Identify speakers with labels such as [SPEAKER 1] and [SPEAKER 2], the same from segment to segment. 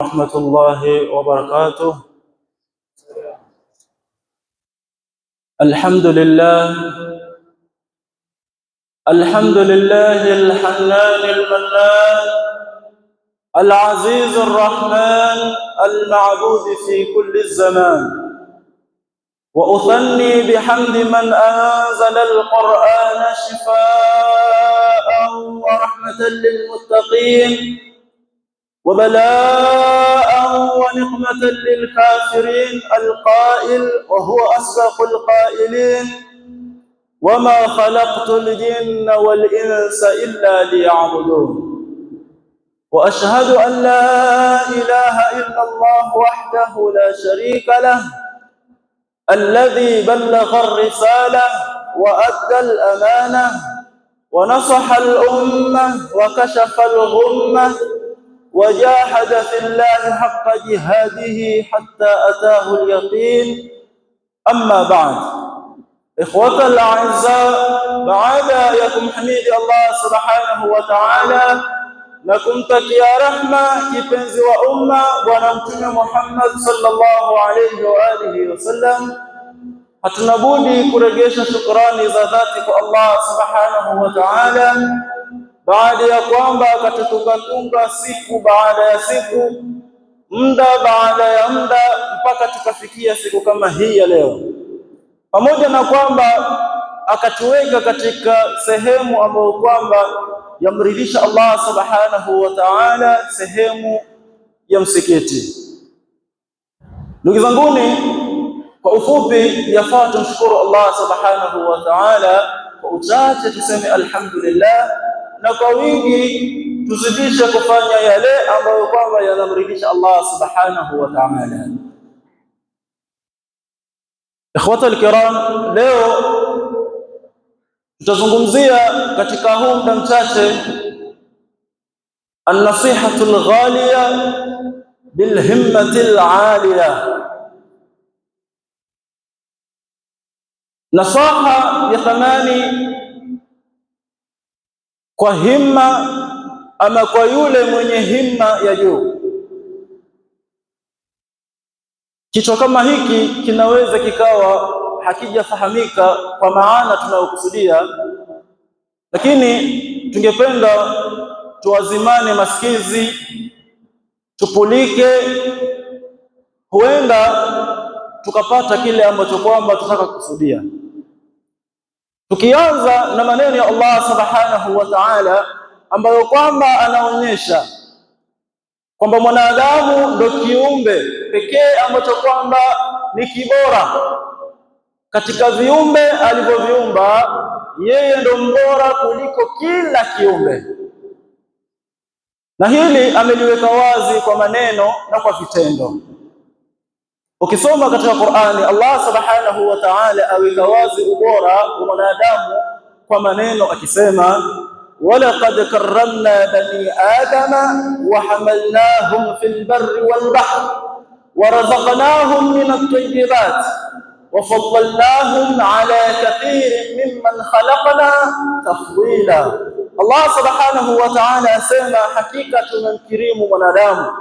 [SPEAKER 1] ورحمة الله وبركاته. الحمد لله الحنان المنان العزيز الرحمن المعبود في كل الزمان، وأثني بحمد من أنزل القرآن شفاء ورحمة للمتقين وبلاء ونقمة للكافرين، القائل وهو أصدق القائلين: وما خلقت الجن والإنس إلا ليعبدون. وأشهد أن لا إله إلا الله وحده لا شريك له، الذي بلغ الرسالة وأدى الأمانة ونصح الأمة وكشف الغمة وجاهد في الله حق جهاده حتى أتاه اليقين. أما بعد، إخوة الأعزاء، بعد يكم حميد الله سبحانه وتعالى لكم تكيا رحمة kipenzi wa umma Bwana Mtume Muhammad sallallahu alayhi wa alihi wasallam, hatuna budi kurejesha shukrani za dhati kwa Allah subhanahu wa ta'ala baada ya kwamba akatutunga siku baada ya siku, muda baada ya muda, mpaka tukafikia siku kama hii ya leo, pamoja na kwamba akatuweka katika sehemu ambayo kwamba yamridhisha Allah subhanahu wa ta'ala, sehemu ya msikiti. Ndugu zanguni, kwa ufupi yafaa tumshukuru Allah subhanahu wa ta'ala, kwa uchache tuseme alhamdulillah, na kwa wingi tuzidishe kufanya yale ambayo kwamba yanamridhisha Allah subhanahu wa ta'ala. Ikhwata alkiram, leo tutazungumzia katika huu muda mchache an-nasihatu al-ghaliya bil-himmati al-aliya, nasaha ya thamani kwa himma ama kwa yule mwenye himma ya juu. Kichwa kama hiki kinaweza kikawa hakijafahamika kwa maana tunayokusudia, lakini tungependa tuwazimane masikizi, tupulike, huenda tukapata kile ambacho kwamba tunataka kukusudia. Tukianza na maneno ya Allah subhanahu wa ta'ala ambayo kwamba anaonyesha kwamba mwanadamu ndio kiumbe pekee ambacho kwamba ni kibora katika viumbe alivyoviumba. Yeye ndio mbora kuliko kila kiumbe, na hili ameliweka wazi kwa maneno na kwa vitendo. Ukisoma katika Qur'ani, Allah subhanahu wa ta'ala aweka wazi ubora wa mwanadamu kwa maneno akisema: walaqad karramna bani adama wa hamalnahum fil barri wal bahri wa razaqnahum min at-tayyibat wa faddalnahum ala kathirin mimman khalaqna tafdila. Allah subhanahu wa ta'ala asema, hakika tumemkirimu mwanadamu,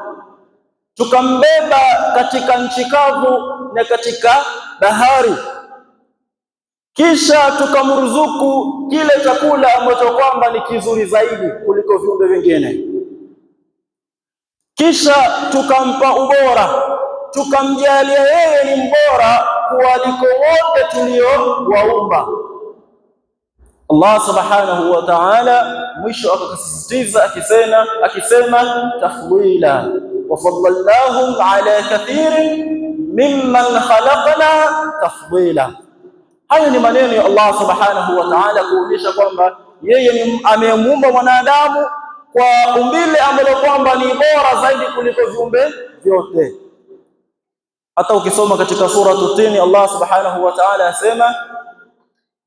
[SPEAKER 1] tukambeba katika nchi kavu na katika bahari, kisha tukamruzuku kile chakula ambacho kwamba ni kizuri zaidi kuliko viumbe vingine, kisha tukampa ubora, tukamjalia yeye ni mbora kuliko wote tuliowaumba. Allah subhanahu wa ta'ala mwisho akasisitiza akisema tafdila وفضلناهم على كثير ممن خلقنا تفضيلا. Haya ni maneno ya Allah subhanahu wa ta'ala kuonyesha kwamba yeye amemuumba mwanadamu kwa umbile ambalo kwamba ni bora zaidi kuliko viumbe vyote. Hata ukisoma katika sura At-Tin, Allah subhanahu wa ta'ala asema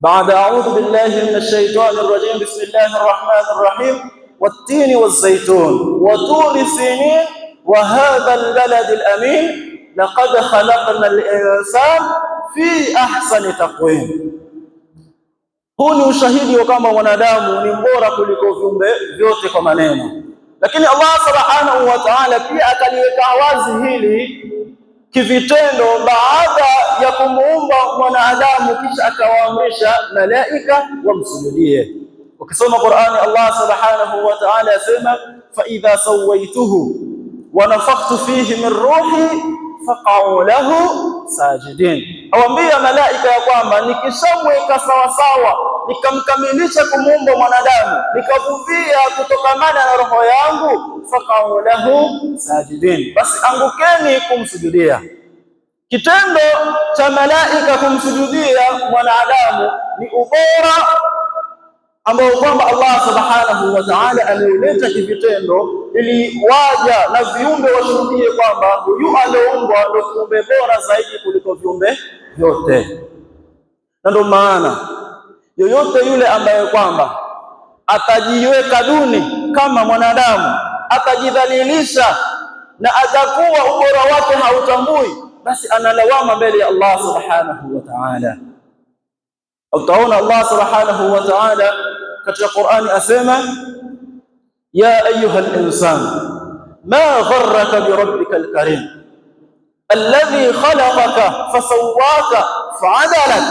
[SPEAKER 1] baada a'udhu billahi minash shaitanir rajim, bismillahir rahmanir rahim, wat-tini waz-zaytun wa turi sinin وهذا البلد الأمين لقد خلقنا الإنسان في أحسن تقويم. Huu ni ushahidi wa kwamba mwanadamu ni mbora kuliko viumbe vyote kwa maneno. Lakini Allah subhanahu wa ta'ala pia akaliweka wazi hili kivitendo baada ya kumuumba mwanadamu, kisha akawaamrisha malaika wamsujudie. Ukisoma Qur'ani, Allah subhanahu wa ta'ala asema fa idha sawaituhu wa nafakhtu fihi min ruhi faq'u lahu sajidin. Awambia malaika ya kwamba nikishamweka sawa sawa, nikamkamilisha kumuumba mwanadamu, nikavuvia kutokamana na roho yangu, faq'u lahu sajidin, basi angukeni kumsujudia. Kitendo cha malaika kumsujudia mwanadamu ni ubora ambao kwamba Allah subhanahu wa ta'ala ameuleta kivitendo ili waja na viumbe washuhudie kwamba huyu alioumbwa ndio kiumbe bora zaidi kuliko viumbe vyote. Na ndio maana yoyote yule ambaye kwamba atajiweka duni kama mwanadamu, atajidhalilisha na atakuwa ubora wake hautambui, basi analawama mbele ya Allah subhanahu wa ta'ala. Utaona Allah subhanahu wa ta'ala katika Qur'ani asema ya ayuha al-insan ma gharraka bi rabbikal karim alladhi khalaqaka fasawwaka fa'adalak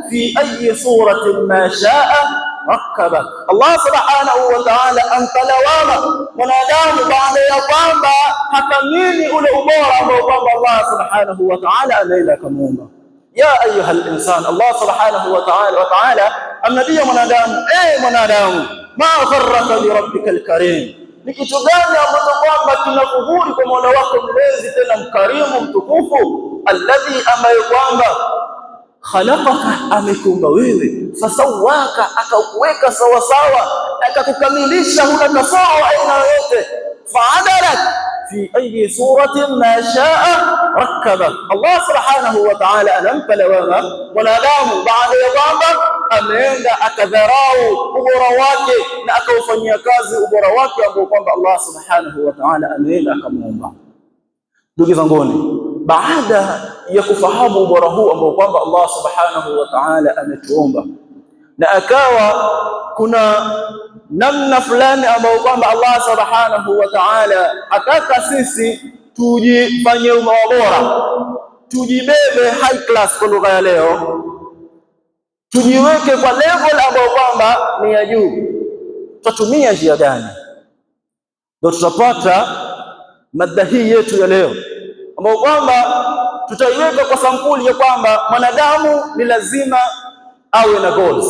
[SPEAKER 1] fi ayyi suratin ma sha'a rakkabak. Allah subhanahu wa ta'ala antalawama mwanadamu baada ya kwamba hakamili ule ubora ambao kwamba Allah subhanahu wa ta'ala anaenda kumuumba. Ya ayuha al-insan, Allah subhanahu wa ta'ala amnadia mwanadamu, mwanadamu, ma gharraka bi rabbikal karim, ni kitu gani ambacho kwamba kinakuhuri kwa Mola wako mlezi tena mkarimu mtukufu, alladhi ambaye kwamba khalaqaka, amekuumba wewe, fasawaka, akakuweka sawa sawa, akakukamilisha, huna kasoro aina yoyote, fa'adalak fi ayyi suratin ma sha'a rakkabak. Allah subhanahu wa ta'ala anampa lawama mwanadamu baada ya kwamba ameenda akadharau ubora wake na akaufanyia kazi ubora wake ambao kwamba Allah subhanahu wa ta'ala ameenda akamuumba. Ndugu zanguni, baada ya kufahamu ubora huu ambao kwamba Allah subhanahu wa ta'ala ametuomba, na akawa kuna namna fulani ambayo kwamba Allah subhanahu wa ta'ala ataka sisi tujifanye bora, tujibebe high class kwa lugha ya leo, tujiweke kwa level ambayo kwamba ni ya juu. Tutatumia njia gani? Ndio tutapata mada hii yetu ya leo ambayo kwamba tutaiweka kwa sampuli ya kwamba mwanadamu ni lazima awe na goals,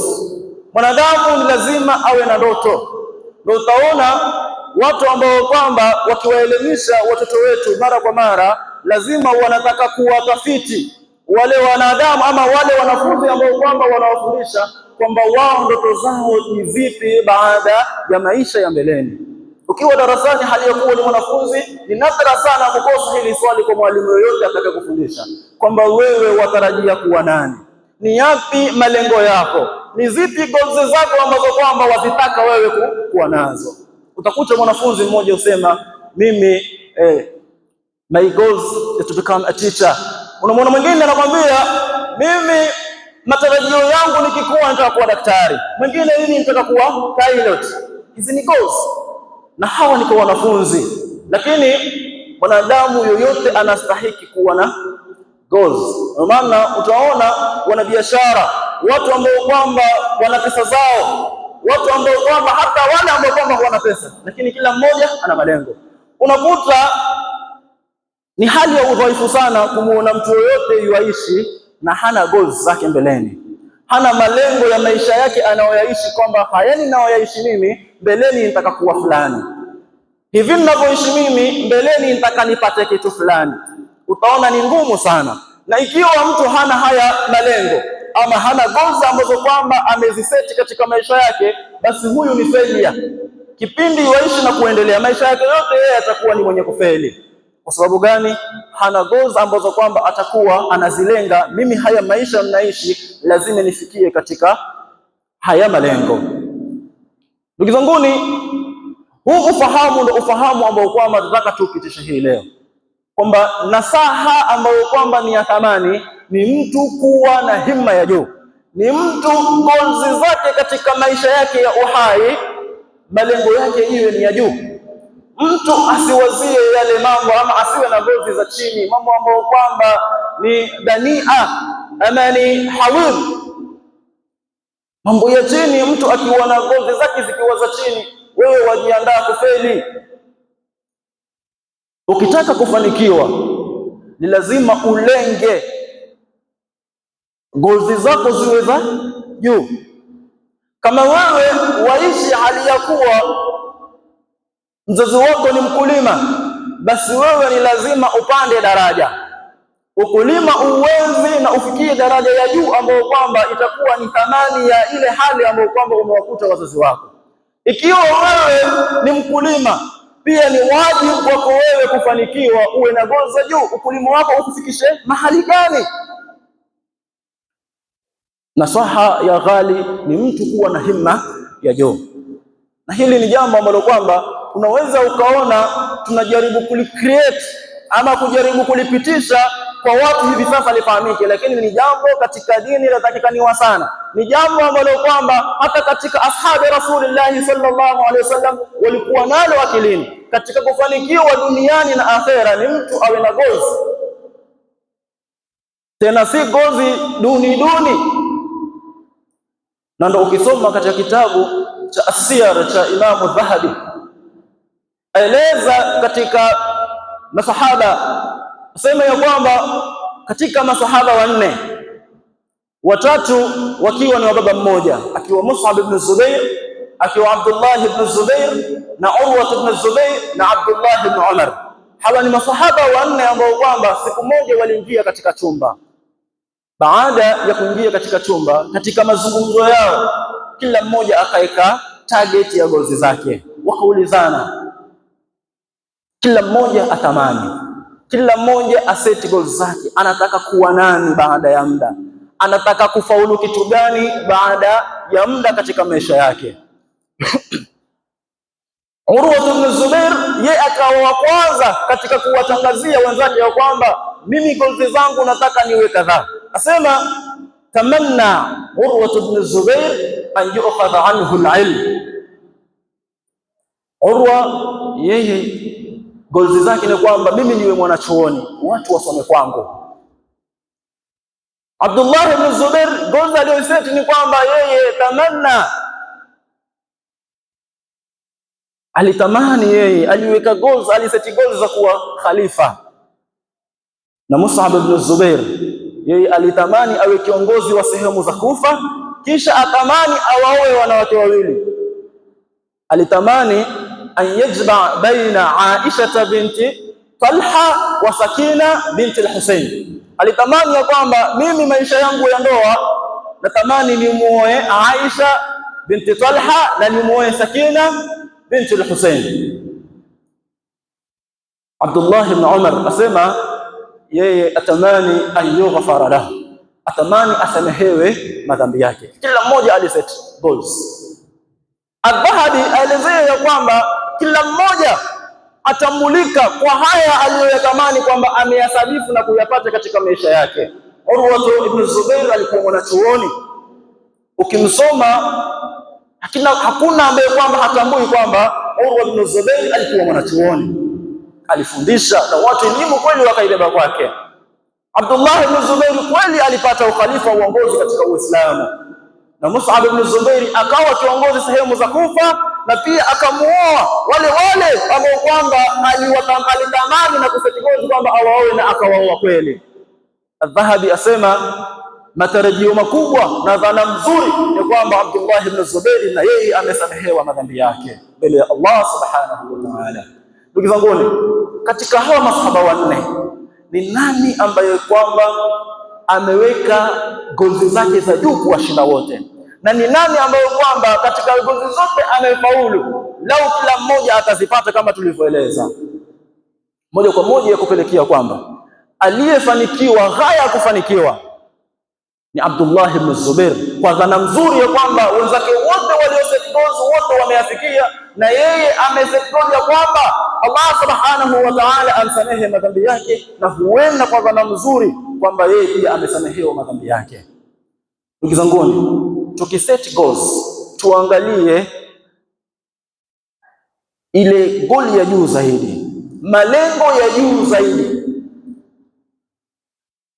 [SPEAKER 1] mwanadamu ni lazima awe na ndoto. Ndio utaona watu ambao kwamba wakiwaelimisha watoto wetu mara kwa mara, lazima wanataka kuwatafiti wale wanadamu ama wale wanafunzi ambao kwamba wanawafundisha kwamba wao ndoto zao ni vipi baada ya maisha ya mbeleni. Ukiwa darasani hali ya kuwa ni mwanafunzi, ni nadra sana kukosa hili swali kwa mwalimu yoyote atakayekufundisha kwamba wewe watarajia kuwa nani, ni yapi malengo yako, ni zipi goals zako ambazo kwamba wazitaka wewe kuwa nazo. Utakuta mwanafunzi mmoja usema mimi my goals is to become a teacher. Unamwona mwingine anakuambia mimi matarajio yangu nikikua nataka kuwa daktari, mwingine mimi nataka kuwa pilot. Hizi ni goals, na hawa ni kwa wanafunzi. Lakini mwanadamu yoyote anastahiki kuwa na goals. Kwa maana utaona wanabiashara, watu ambao kwamba wana pesa zao, watu ambao kwamba hata wale ambao kwamba hawana pesa, lakini kila mmoja ana malengo. Unakuta ni hali ya udhaifu sana kumuona mtu yoyote yuaishi na hana goals zake mbeleni, hana malengo ya maisha yake anayoyaishi, kwamba haya ninayoyaishi mimi mbeleni nitaka kuwa fulani, hivi ninavyoishi mimi mbeleni nitaka nipate kitu fulani. Utaona ni ngumu sana. Na ikiwa mtu hana haya malengo ama hana goals ambazo kwamba ameziseti katika maisha yake, basi huyu ni failure. Kipindi waishi na kuendelea maisha yake yote, yeye atakuwa ni mwenye kufeli. Kwa sababu gani? Hana goals ambazo kwamba atakuwa anazilenga, mimi haya maisha ninaishi lazima nifikie katika haya malengo. Ndugu zanguni, huu ufahamu ndio ufahamu ambao kwamba tunataka tupitishe hii leo, kwamba nasaha ambayo kwamba ni ya thamani ni mtu kuwa na himma ya juu, ni mtu goals zake katika maisha yake ya uhai, malengo yake iwe ni ya juu. Mtu asiwazie yale mambo ama asiwe na ngozi za chini, mambo ambayo kwamba ni dania ama ni hawir. Mambo ya chini, mtu akiwa na ngozi zake zikiwa za chini, wewe wajiandaa kufeli. Ukitaka kufanikiwa ni lazima ulenge ngozi zako ziwe za juu. Kama wewe waishi hali ya kuwa mzazi wako ni mkulima, basi wewe ni lazima upande daraja. Ukulima uwezi na ufikie daraja ya juu ambayo kwamba itakuwa ni thamani ya ile hali ambayo kwamba umewakuta wazazi wako. Ikiwa wewe ni mkulima, pia ni wajibu kwako wewe kufanikiwa uwe na ngozi za juu. Ukulima wako ukufikishe mahali gani? Nasaha ya ghali ni mtu kuwa na himma ya juu, na hili ni jambo ambalo kwamba unaweza ukaona tunajaribu kulicreate ama kujaribu kulipitisha kwa watu hivi sasa lifahamike, lakini ni jambo katika dini linatakikaniwa sana. Ni jambo ambalo kwamba hata katika ashabi Rasulullah sallallahu alaihi wasallam walikuwa nalo akilini. Katika kufanikiwa duniani na akhera ni mtu awe na gozi, tena si gozi duni. Na ndio ukisoma katika kitabu cha Asiyar cha Imamu Dhahabi, aeleza katika masahaba, sema ya kwamba katika masahaba wanne, watatu wakiwa ni wa baba mmoja, akiwa Mus'ab ibn Zubair, akiwa Abdullah ibn Zubair na Urwa ibn Zubair na Abdullah ibn Umar. Hawa ni masahaba wanne ambao kwamba siku moja waliingia katika chumba. Baada ya kuingia katika chumba, katika mazungumzo yao kila mmoja akaeka target ya gozi zake, wakaulizana, kila mmoja atamani, kila mmoja aseti goals zake. Anataka kuwa nani baada ya muda? Anataka kufaulu kitu gani baada ya muda katika maisha yake? Urwa ibn Zubair yeye akawa wa kwanza katika kuwatangazia wenzake ya kwamba mimi goals zangu nataka niwe kadhaa. Asema tamanna Urwa ibn Zubair an yu'khadha anhu al-ilm. Urwa yeye goals zake ni kwamba mimi niwe mwanachuoni, watu wasome kwangu. Abdullah ibn Zubair goals aliyoseti ni kwamba yeye tamanna, alitamani, yeye aliweka goals, aliseti goals za kuwa khalifa. Na Mus'ab ibn Zubair yeye alitamani awe kiongozi wa sehemu za Kufa, kisha atamani awaoe wanawake wawili. Alitamani an yajma baina Aisha binti Talha wa Sakina binti al-Husayn. Alitamani ya kwamba mimi maisha yangu ya ndoa natamani nimuoe Aisha binti Talha na nimuoe Sakina binti al-Husayn. Abdullah ibn Umar asema yeye atamani an yughfara lahu, atamani asamehewe madhambi yake. Kila mmoja aliset goals. Adh-Dhahabi aelezea ya kwamba kila mmoja atamulika kwa haya aliyoyatamani kwamba ameyasadifu na kuyapata katika maisha yake. Urwa ibn Zubair alikuwa mwanachuoni, ukimsoma hakuna ambaye kwamba hatambui kwamba Urwa ibn Zubair alikuwa mwanachuoni, alifundisha na watu elimu kweli wakaibeba kwake. Abdullah ibn Zubair kweli alipata ukhalifa, uongozi katika Uislamu, na Mus'ab ibn Zubair akawa kiongozi sehemu za Kufa, na pia akamuoa wale ambao kwamba alitamani na kusetigozi kwamba awaoe, na akawaoa kweli. Adh-Dhahabi asema matarajio makubwa na dhana mzuri ni kwamba Abdullah ibn Zubair na yeye amesamehewa madhambi yake mbele ya Allah subhanahu wa ta'ala. Ndugu zangu, katika hawa masahaba wanne ni nani ambaye kwamba ameweka gozi zake za juu kuwashinda wote, na ni nani ambaye kwamba katika gozi zote amefaulu? Lau kila mmoja atazipata kama tulivyoeleza, moja kwa moja ya kupelekea kwamba aliyefanikiwa ghaya kufanikiwa ni Abdullah ibn Zubair, kwa dhana mzuri ya kwamba wenzake wote walioset goals wote wameyafikia, na yeye ameset goals ya kwamba Allah subhanahu wa ta'ala amsamehe madhambi yake, na huenda kwa dhana mzuri kwamba yeye pia amesamehewa madhambi yake. Ndugu zangu, tukiset goals tuangalie ile goli ya juu zaidi, malengo ya juu zaidi,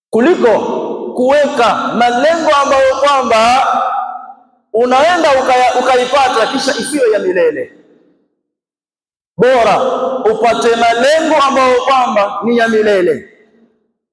[SPEAKER 1] kuliko kuweka malengo ambayo kwamba unaenda ukaipata kisha isiyo ya milele. Bora upate malengo ambayo kwamba ni ya milele,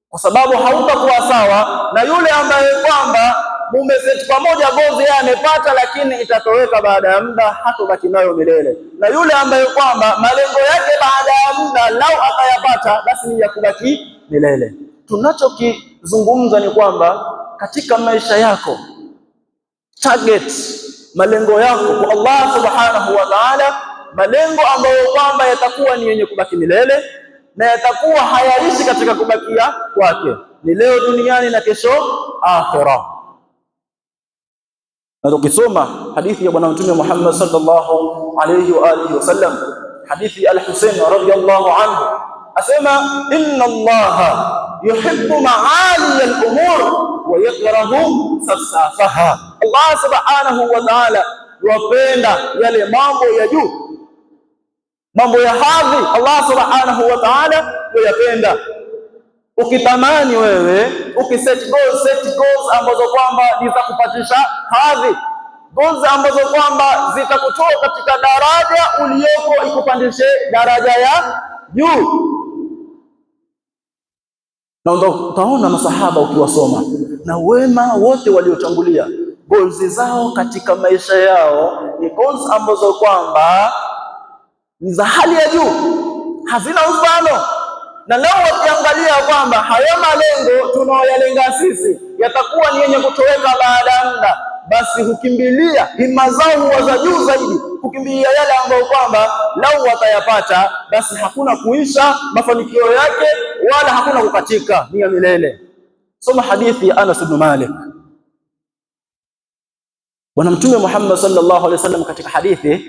[SPEAKER 1] kwa sababu hautakuwa sawa na yule ambaye kwamba mumeseti pamoja gozi yeye amepata, lakini itatoweka baada ya muda, hatobaki nayo milele, na yule ambaye kwamba malengo yake baada ya muda lau atayapata basi ni ya kubaki milele. Tunachokizungumza ni kwamba katika maisha yako target malengo yako kwa Allah subhanahu wa ta'ala, malengo ambayo kwamba yatakuwa ni yenye kubaki milele na yatakuwa hayaishi katika kubakia kwake, ni leo duniani na kesho akhira. Na tukisoma hadithi ya bwana mtume Muhammad sallallahu alayhi wa alihi wasallam, hadithi al-Husayn radhiyallahu anhu asema, inna Allaha yuhibbu ma'ali al-umur wa yakrahu safsafaha. Allah subhanahu wa ta'ala wapenda yale mambo ya juu, mambo ya hadhi. Allah subhanahu wa ta'ala yapenda. Ukitamani wewe set goals ambazo kwamba zitakupatisha hadhi, goals ambazo kwamba zitakutoa katika daraja uliyoko ikupandishe daraja ya juu. Na utaona masahaba ukiwasoma na wema wote waliotangulia, goals zao katika maisha yao ni goals ambazo kwamba ni za hali ya juu, hazina mfano. Na leo wakiangalia kwamba haya malengo tunaoyalenga sisi yatakuwa ni yenye kutoweka baada ya muda, basi hukimbilia, hima zao huwa za juu zaidi, hukimbilia yale ambayo kwamba lau watayapata basi hakuna kuisha mafanikio yake wala hakuna kukatika, ni ya milele. Soma hadithi ya Anas ibn Malik. Bwana Mtume Muhammad sallallahu alaihi wasallam katika hadithi,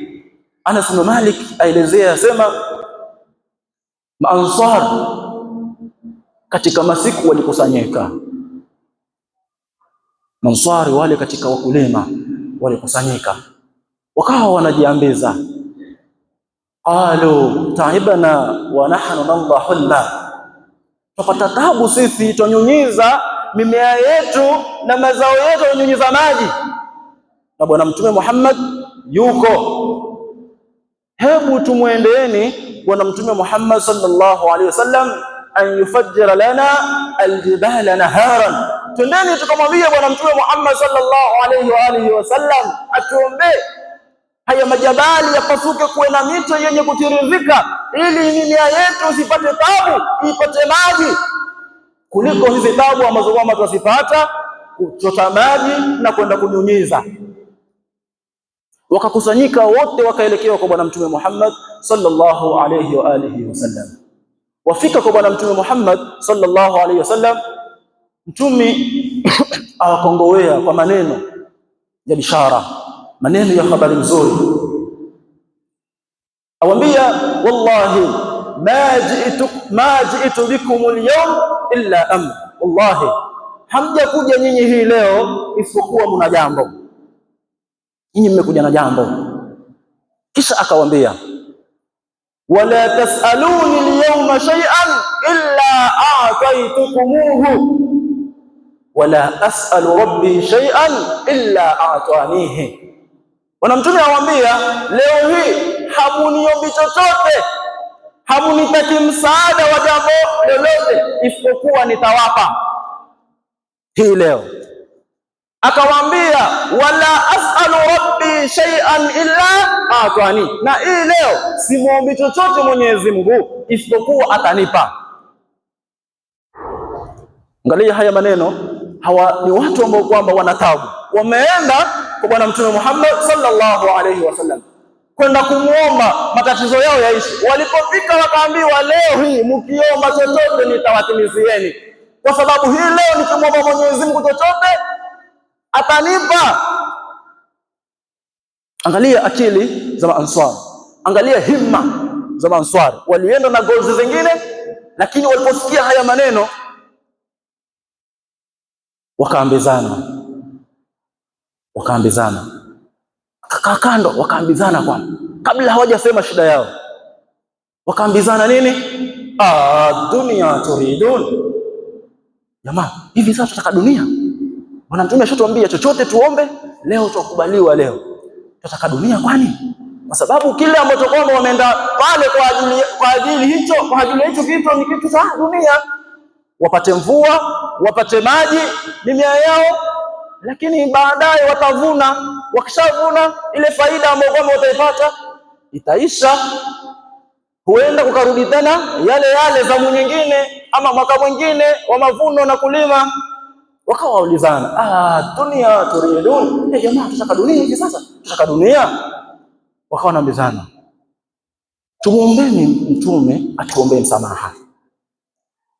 [SPEAKER 1] Anas ibn Malik aelezea, asema Maansar katika masiku walikusanyika, Maansari wale katika wakulima walikusanyika, wakawa wanajiambeza, qalu taibana wa nahnu nadhahu lma, tupata taabu sisi, tunyunyiza mimea yetu na mazao yetu, tunyunyiza maji na bwana Mtume Muhammad yuko, hebu tumwendeeni bwana Mtume Muhammad sallallahu alaihi wasallam, an yufajjira lana aljibala naharan, twendeni tukamwambia bwana Mtume Muhammad sallallahu alaihi wa alihi wasallam atuombe haya majabali yapasuke, kuwe na mito yenye kutiririka, ili mimea yetu isipate tabu, ipate maji, kuliko hizi tabu ambazo kwamba tunazipata kuchota maji na kwenda kunyunyiza. Wakakusanyika wote wakaelekea kwa bwana Mtume Muhammad sallallahu alayhi wa alihi wasallam. Wafika kwa bwana Mtume Muhammad sallallahu alayhi wasallam, Mtume awakongowea kwa maneno ya bishara, maneno ya habari nzuri, awambia, wallahi ma ji'tu bikum al-yawm illa amr, wallahi hamjakuja nyinyi hii leo isipokuwa mna jambo, nyinyi mmekuja na jambo. Kisha akawambia, wala tasaluni al-yawma shay'an illa a'taytukumuhu wala as'alu rabbi shay'an illa a'tanihi. Bwana Mtume awaambia, leo hii hamuniombi chochote, hamunitaki msaada wa jambo lolote isipokuwa nitawapa hii leo. Akawaambia, wala as'alu rabbi shay'an illa atani, na hii leo simuombi chochote Mwenyezi Mungu isipokuwa atanipa. Angalia haya maneno, hawa ni watu ambao kwamba wanatabu, wameenda kwa bwana Mtume Muhammad sallallahu alaihi wasallam kwenda kumuomba matatizo yao yaishi. Walipofika wakaambiwa, leo hii mkiomba chochote nitawatimizieni, kwa sababu hii leo nikimwomba Mwenyezi Mungu chochote atanipa. Angalia akili za Ansar, angalia himma za Ansar. Walienda na goals zingine, lakini waliposikia haya maneno wakaambizana, kakaa kando, wakaambizana kwamba kabla hawajasema shida yao, Wakaambizana nini? Dunia turidun. Jamaa, hivi sasa tutaka dunia? Bwana Mtume ashatuambia chochote tuombe leo tukubaliwa leo. Tutaka dunia kwani? Kwa sababu kile ambacho kwamba wameenda pale kwa ajili hicho kitu ni kitu cha dunia. Wapate mvua, wapate maji mimea yao, lakini baadaye watavuna. Wakishavuna ile faida ambayo kwamba wataipata itaisha. Huenda kukarudi tena yale zamu nyingine ama mwaka mwingine wa mavuno na kulima. Wakawa waulizana, dunia turidun. Jamaa, tutaka dunia hivi sasa? Tutaka dunia? Wakawa wanaambizana, tumuombeni Mtume atuombee msamaha.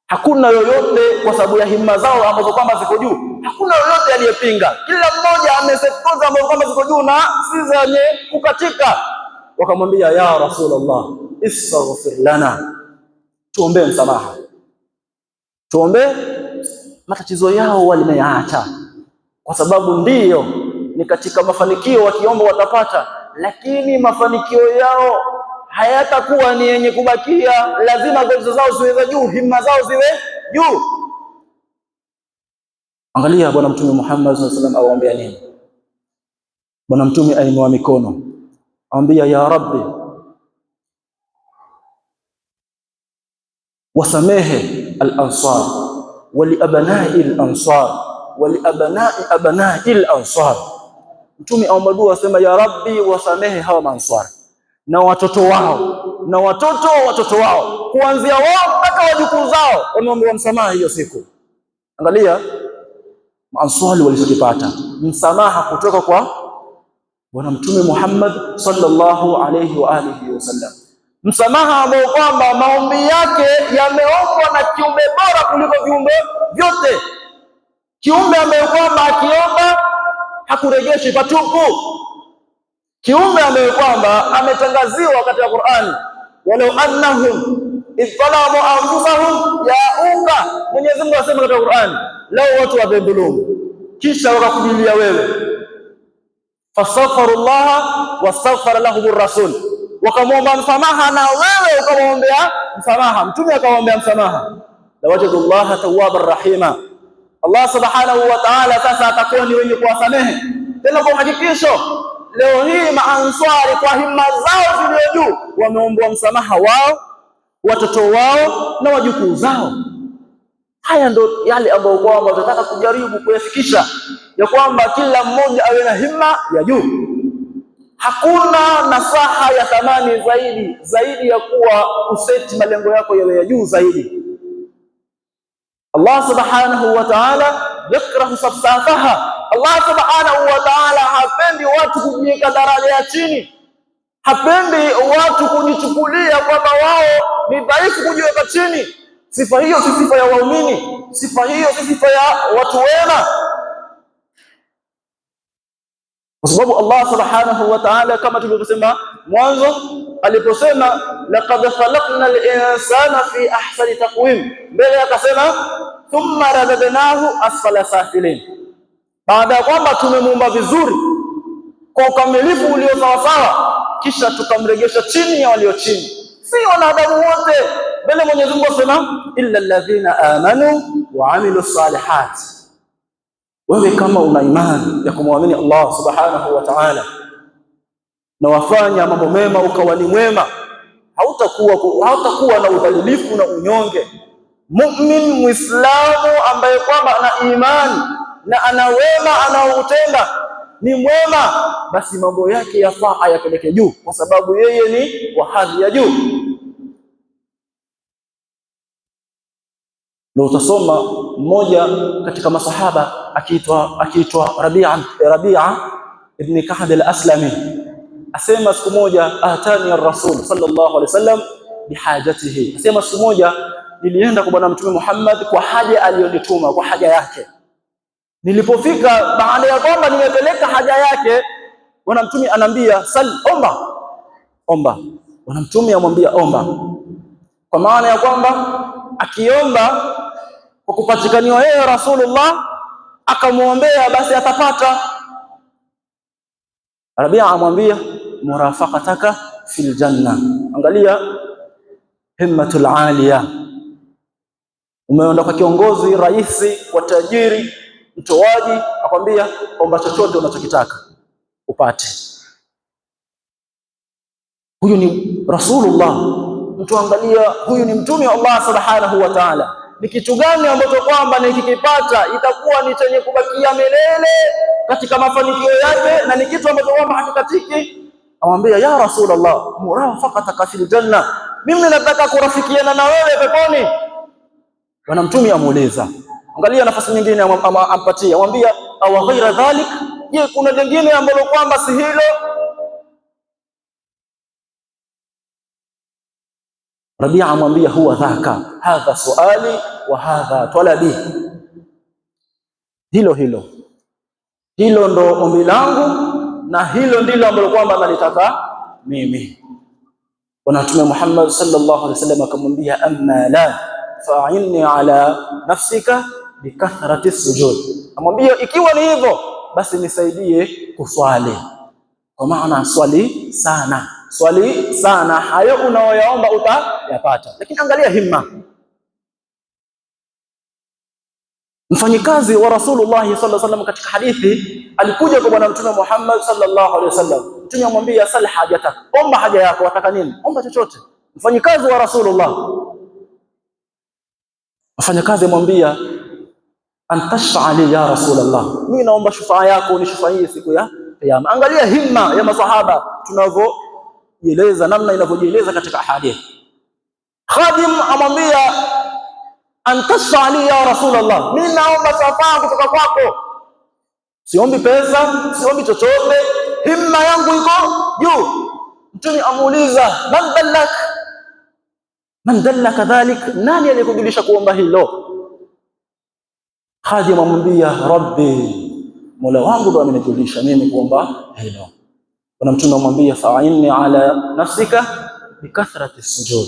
[SPEAKER 1] Hakuna yoyote, kwa sababu ya himma zao ambazo kwamba ziko juu, hakuna yoyote aliyepinga. Kila mmoja amesekoza ambazo kwamba ziko juu na si zenye kukatika. Wakamwambia, ya Rasulullah, istaghfir lana, tuombee msamaha, tuombee. Matatizo yao walimeyaacha, kwa sababu ndiyo ni katika mafanikio, wakiomba watapata, lakini mafanikio yao hayatakuwa ni yenye kubakia. Lazima gozo zao ziwe za juu, himma zao ziwe juu. Angalia Bwana Mtume Muhammad sallallahu alaihi wasallam awaambia nini? Bwana Mtume ainua mikono, aambia, ya Rabbi, wasamehe al-ansar waliabnai al-ansar waliabnai al-ansar. Mtume aomba dua, asema, ya Rabbi, wasamehe hawa maansar na watoto wao na watoto wa watoto wao, kuanzia wao mpaka wajukuu zao wameombewa msamaha hiyo siku. Angalia maanswali walizokipata msamaha kutoka kwa Bwana Mtume Muhammad sallallahu alayhi wa alihi wasallam, msamaha ambao kwamba maombi yake yameombwa na kiumbe bora kuliko viumbe vyote, kiumbe ambaye kwamba akiomba hakurejeshi patupu, kiumbe ambaye kwamba ametangaziwa katika Qur'ani, walau annahum idhalamu anfusahum yauka. Mwenyezi Mungu asema katika Qur'ani, lao watu wadhulumu kisha wakakujilia wewe, fastaghfirullaha wastaghfara lahumur rasul, wakamwomba msamaha na wewe ukamwombea msamaha, Mtume akamwombea msamaha, lawajadullaha tawwabar rahima. Allah subhanahu wa ta'ala sasa atakuwa ni wenye kuwasamehe tena kwa hakikisho. Leo hii maanswari kwa himma zao zilizo juu wameombwa msamaha wao, watoto wao na wajukuu zao. Haya ndo yale ambayo kwamba tunataka kujaribu kuyafikisha, ya kwamba kila mmoja awe na himma ya juu. Hakuna nasaha ya thamani zaidi ya kuwa useti malengo yako yawe ya juu zaidi. Allah subhanahu wa ta'ala yakrahu safsafaha. Allah subhanahu wa ta'ala hapendi watu kujiweka daraja ya chini, hapendi watu kujichukulia kwamba wao ni dhaifu, kujiweka chini. Sifa hiyo si sifa ya waumini, sifa hiyo si sifa ya watu wema, kwa sababu Allah subhanahu wa ta'ala kama tulivyosema mwanzo aliposema laqad khalaqna al-insana fi ahsani taqwim, mbele akasema thumma radadnahu asfala safilin, baada ya kwamba tumemuumba vizuri kwa ukamilifu ulio sawasawa, kisha tukamregesha chini ya walio chini. Si wanadamu wote, bali Mwenyezi Mungu asema illa alladhina amanu wa amilus salihat. Wewe kama una imani ya kumwamini Allah subhanahu wa ta'ala na wafanya mambo mema ukawa ni mwema, hautakuwa na udhalilifu na unyonge. Mu'min muislamu ambaye kwamba ana imani na ana wema anaoutenda ni mwema, basi mambo yake yafaa ayapeleke juu, kwa sababu yeye ni wa hadhi ya juu. Na utasoma mmoja katika masahaba akiitwa Rabi'a ibn Ka'b al-Aslami, asema siku moja atani ar-Rasul sallallahu alaihi wasallam bihajatihi, asema siku moja nilienda kwa Bwana Mtume Muhammad kwa haja aliyonituma, kwa haja yake. Nilipofika, baada ya kwamba nimepeleka haja yake, Bwana Mtume anambia sal, omba. Bwana Mtume amwambia omba, kwa maana ya kwamba akiomba kwa kupatikaniwa yeye Rasulullah akamwombea, basi atapata. Rabia amwambia murafaqataka fil janna. Angalia himmatul aliya. Umeenda kwa kiongozi, raisi, kwa tajiri, mtoaji, akwambia omba chochote unachokitaka upate. Huyu ni Rasulullah. Mtu angalia, huyu ni mtume wa Allah subhanahu wa ta'ala. Ni kitu gani ambacho kwamba nikikipata itakuwa ni chenye kubakia milele katika mafanikio yake, na ni kitu ambacho kwamba hakikatiki? Amwambia, ya Rasulullah, murafaqataka fil janna, mimi nataka kurafikiana na wewe peponi. Bwana mtume amuuliza, angalia nafasi nyingine ampatia, amwambia, aw ghaira dhalik, je, kuna lingine ambalo kwamba si hilo? Rabia amwambia, huwa dhaka, hadha suali wa hadha talabi. Hilo ndo ombi langu na hilo ndilo ambalo kwamba nalitaka mimi. Bwana Mtume Muhammad sallallahu alaihi wasallam akamwambia, amma la fa'inni ala nafsika bikathrati sujud. Amwambia, ikiwa ni hivyo basi nisaidie kuswali, kwa maana swali sana, hayo unaoyaomba utayapata. Lakini angalia himma. Mfanyikazi wa Rasulullah sallallahu alaihi wasallam katika hadithi alikuja kwa Bwana Mtume Muhammad sallallahu alaihi wasallam. Mtume amwambia, sal hajataka, omba haja yako. Wataka nini? Omba chochote. Mfanyikazi wa Rasulullah, mfanyikazi amwambia, antashfa li ya Rasulullah, mimi naomba shufaa yako, unishufaie siku ya Kiyama. Angalia himma ya masahaba tunavyoeleza, namna inavyojieleza katika hadithi. Khadim amwambia, antashfa li ya Rasulullah, mimi naomba shufaa kutoka kwako, siombi pesa, siombi chochote, himma yangu iko juu. Mtume amuuliza, man dallaka dhalik, nani alikujulisha kuomba hilo? Khadim amwambia, Rabbi, Mola wangu ndo amenijulisha mimi kuomba hilo. Bwana Mtume amwambia, fa'inni ala nafsika bikathrati sujud,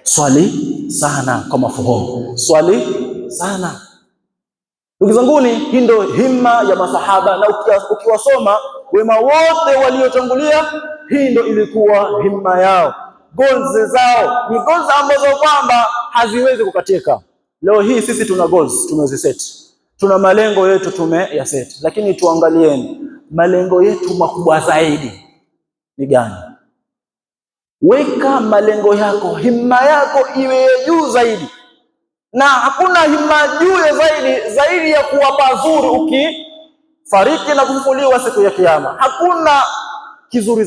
[SPEAKER 1] swali sana. Kwa mafuhumu, swali sana. Ndugu zanguni, hii ndio himma ya masahaba, na ukiwasoma wema wote waliotangulia, hii ndio ilikuwa himma yao. Goals zao ni goals ambazo kwamba haziwezi kukatika. Leo hii sisi tuna goals tumeziset, tuna malengo yetu tumeyaset, lakini tuangalieni malengo yetu makubwa zaidi ni gani? Weka malengo yako, himma yako iwe juu zaidi, na hakuna himma juu zaidi ya kuwa pazuri ukifariki na kufufuliwa siku ya Kiyama. Hakuna kizuri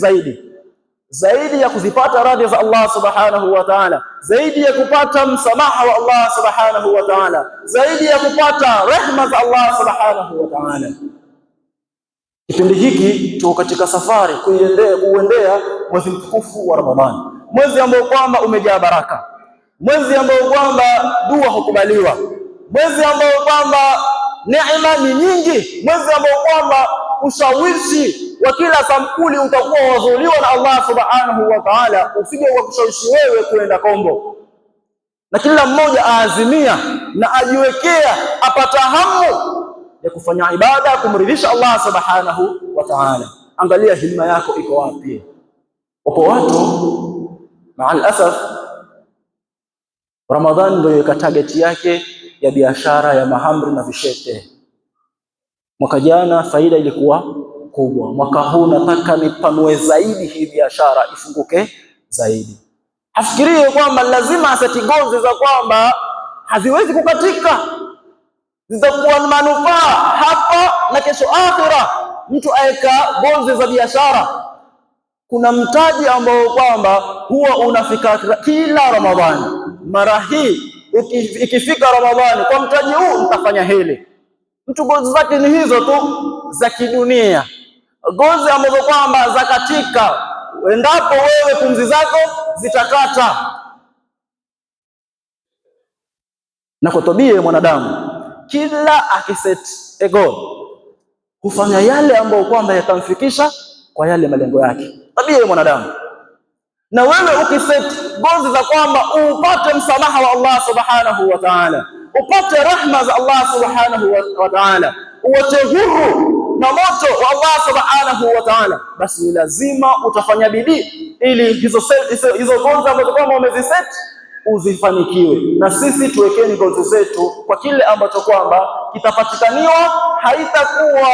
[SPEAKER 1] zaidi ya kuzipata radhi za Allah subhanahu wa ta'ala, zaidi ya kupata msamaha wa Allah subhanahu wa ta'ala, zaidi ya kupata rehema za Allah subhanahu wa ta'ala. Kipindi hiki tuko katika safari kuendea mwezi mtukufu wa Ramadhani, mwezi ambao kwamba umejaa baraka, mwezi ambao kwamba dua hukubaliwa, mwezi ambao kwamba neema ni nyingi, mwezi ambao kwamba ushawishi wa kila sampuli utakuwa wazuliwa na Allah subhanahu wa ta'ala, usije ukakushawishi wewe kuenda kombo, na kila mmoja aazimia na ajiwekea, apata hamu ya kufanya ibada kumridhisha Allah subhanahu wa ta'ala. Angalia himma yako iko wapi. Wapo watu maal asaf, Ramadhani ndio ika target yake ya biashara ya mahamri na vishete. Mwaka jana faida ilikuwa kubwa, mwaka huu nataka nipanue zaidi hii biashara ifunguke zaidi. Afikirie kwamba lazima aseti goals za kwamba haziwezi kukatika, zitakuwa na manufaa hapa na kesho akhira. Mtu aeka goals za biashara, kuna mtaji ambao kwamba huwa unafika kila Ramadhani. Mara hii ikifika Ramadhani, kwa mtaji huu nitafanya hili. Mtu goals zake ni hizo tu za kidunia, goals ambazo kwamba za katika endapo wewe pumzi zako zitakata. Na kwa tabia mwanadamu, kila akiset a goal hufanya yale ambayo kwamba yatamfikisha kwa yale malengo yake. Tabia ya mwanadamu. Na wewe ukiset goals za kwamba upate msamaha wa Allah subhanahu wa ta'ala, upate rahma za Allah subhanahu wa ta'ala, uache huru na moto wa Allah subhanahu wa ta'ala, basi lazima utafanya bidii ili hizo goals ambazo kwamba umeziset uzifanikiwe. Na sisi tuwekeni goals zetu kwa kile ambacho kwamba kitapatikaniwa, haitakuwa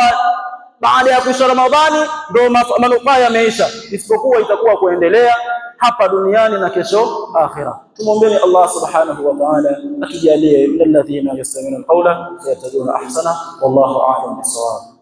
[SPEAKER 1] baada ya kuisha Ramadhani ndio manufaa yameisha, isipokuwa itakuwa kuendelea hapa duniani na kesho akhira. Tumwombeni Allah subhanahu wa ta'ala atujalie min alladhina yastami'una alqawla fayattabi'una ahsana, wallahu a'lam bis-sawab.